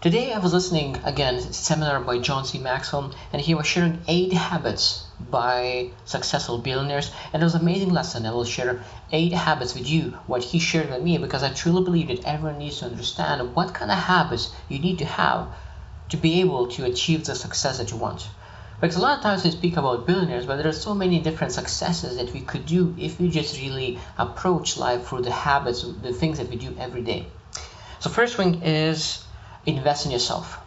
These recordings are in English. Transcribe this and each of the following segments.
Today I was listening again to a seminar by John C. Maxwell, and he was sharing 8 habits by successful billionaires, and it was an amazing lesson. I will share 8 habits with you, what he shared with me, because I truly believe that everyone needs to understand what kind of habits you need to have to be able to achieve the success that you want. Because a lot of times we speak about billionaires, but there are so many different successes that we could do if we just really approach life through the habits, the things that we do every day. So first thing is invest in yourself.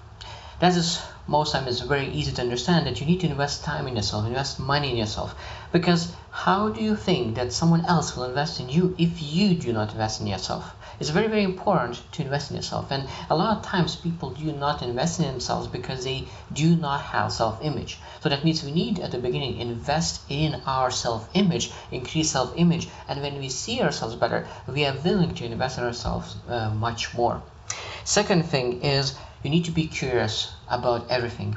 That is most times it's very easy to understand that you need to invest time in yourself, invest money in yourself. Because how do you think that someone else will invest in you if you do not invest in yourself? It's very, very important to invest in yourself. And a lot of times people do not invest in themselves because they do not have self-image. So that means we need at the beginning invest in our self-image, increase self-image. And when we see ourselves better, we are willing to invest in ourselves much more. Second thing is you need to be curious about everything.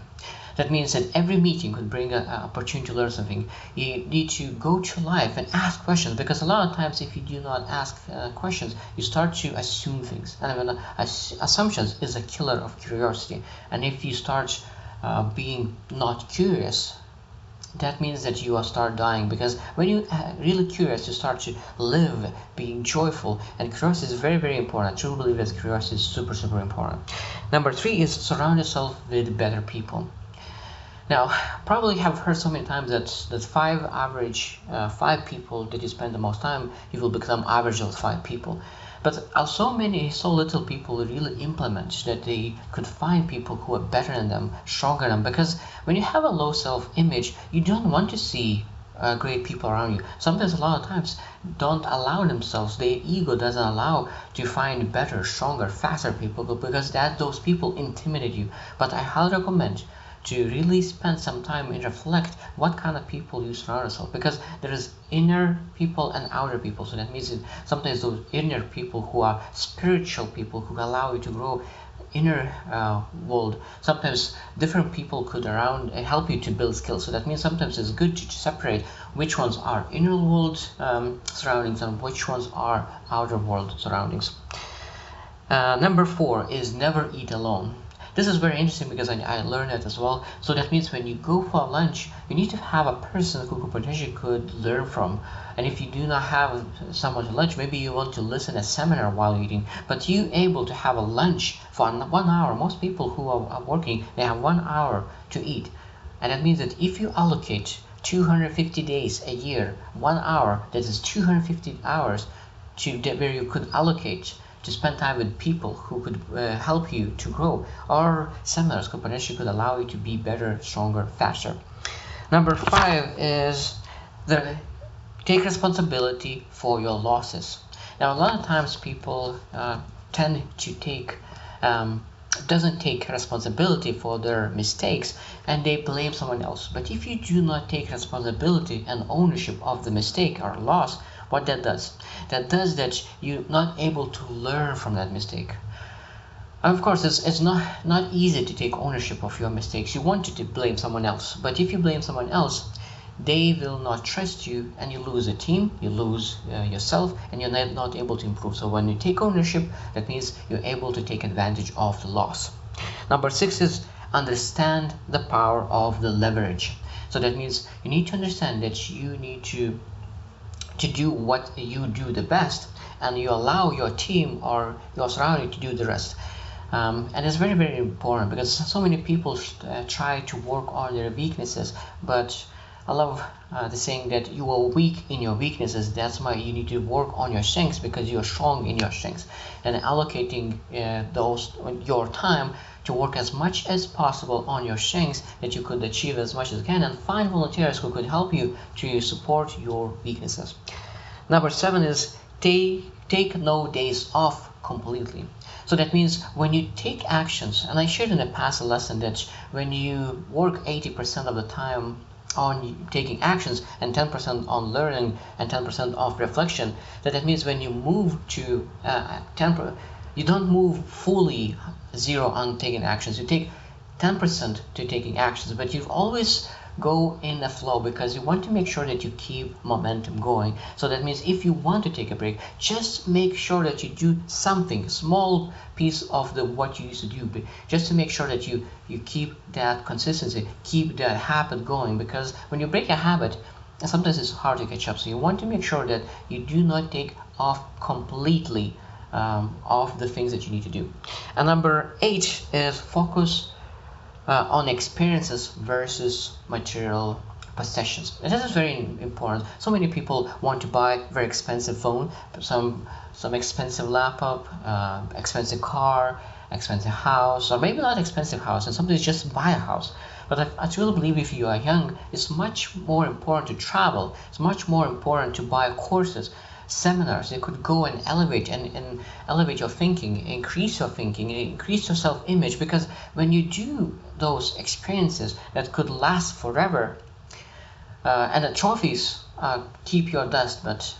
That means that every meeting could bring an opportunity to learn something. You need to go to life and ask questions, because a lot of times if you do not ask questions, you start to assume things. And assumptions is a killer of curiosity. And if you start being not curious, that means that you will start dying, because when you are really curious, you start to live, being joyful, and curiosity is very, very important. I truly believe that curiosity is super, super important. Number 3 is surround yourself with better people. Now, probably have heard so many times that 5 people that you spend the most time, you will become average of 5 people. But so little people really implement that they could find people who are better than them, stronger than them. Because when you have a low self-image, you don't want to see great people around you. Sometimes, a lot of times, don't allow themselves, their ego doesn't allow to find better, stronger, faster people, because those people intimidate you. But I highly recommend to really spend some time and reflect what kind of people you surround yourself, because there is inner people and outer people. So that means that sometimes those inner people who are spiritual people who allow you to grow inner world. Sometimes different people could around help you to build skills. So that means sometimes it's good to separate which ones are inner world surroundings and which ones are outer world surroundings. Number 4 is never eat alone. This is very interesting because I learned it as well. So that means when you go for lunch, you need to have a person who potentially could learn from. And if you do not have someone to lunch, maybe you want to listen to a seminar while eating, but you able to have a lunch for 1 hour. Most people who are working, they have 1 hour to eat. And that means that if you allocate 250 days a year, 1 hour, that is 250 hours where you could allocate to spend time with people who could help you to grow. Or seminars could allow you to be better, stronger, faster. Number 5 is take responsibility for your losses. Now, a lot of times people tend to doesn't take responsibility for their mistakes, and they blame someone else. But if you do not take responsibility and ownership of the mistake or loss, what that does that you're not able to learn from that mistake. Of course, it's not easy to take ownership of your mistakes. You want to blame someone else, but if you blame someone else, they will not trust you, and you lose a team, you lose yourself, and you're not able to improve. So when you take ownership, that means you're able to take advantage of the loss. Number 6 is understand the power of the leverage. So that means you need to understand that you need to do what you do the best, and you allow your team or your surrounding to do the rest. And it's very, very important, because so many people try to work on their weaknesses, but I love the saying that you are weak in your weaknesses. That's why you need to work on your strengths, because you're strong in your strengths. And allocating your time to work as much as possible on your strengths, that you could achieve as much as you can, and find volunteers who could help you to support your weaknesses. Number 7 is take no days off completely. So that means when you take actions, and I shared in the past a lesson that when you work 80% of the time on taking actions and 10% on learning and 10% of reflection, that means when you move to 10%, you don't move fully 0 on taking actions. You take 10% to taking actions, but you've always go in the flow, because you want to make sure that you keep momentum going. So that means if you want to take a break, just make sure that you do something small piece of what you used to do, just to make sure that you keep that consistency, keep that habit going. Because when you break a habit, sometimes it's hard to catch up. So you want to make sure that you do not take off completely of the things that you need to do. And number 8 is focus on experiences versus material possessions. And this is very important. So many people want to buy very expensive phone, some expensive laptop, expensive car, expensive house, or maybe not expensive house, and sometimes just buy a house. But I truly believe if you are young, it's much more important to travel. It's much more important to buy courses, seminars. You could go and elevate your thinking, increase your self-image. Because when you do those experiences that could last forever, and the trophies keep your dust, but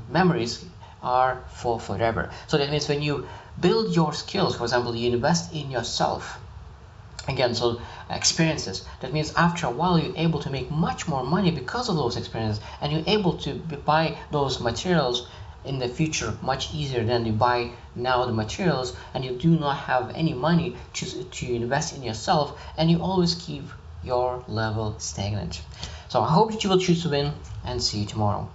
memories are for forever. So that means when you build your skills, for example, you invest in yourself. Again, so experiences. That means after a while you're able to make much more money because of those experiences, and you're able to buy those materials in the future much easier than you buy now the materials, and you do not have any money to invest in yourself, and you always keep your level stagnant. So I hope that you will choose to win, and see you tomorrow.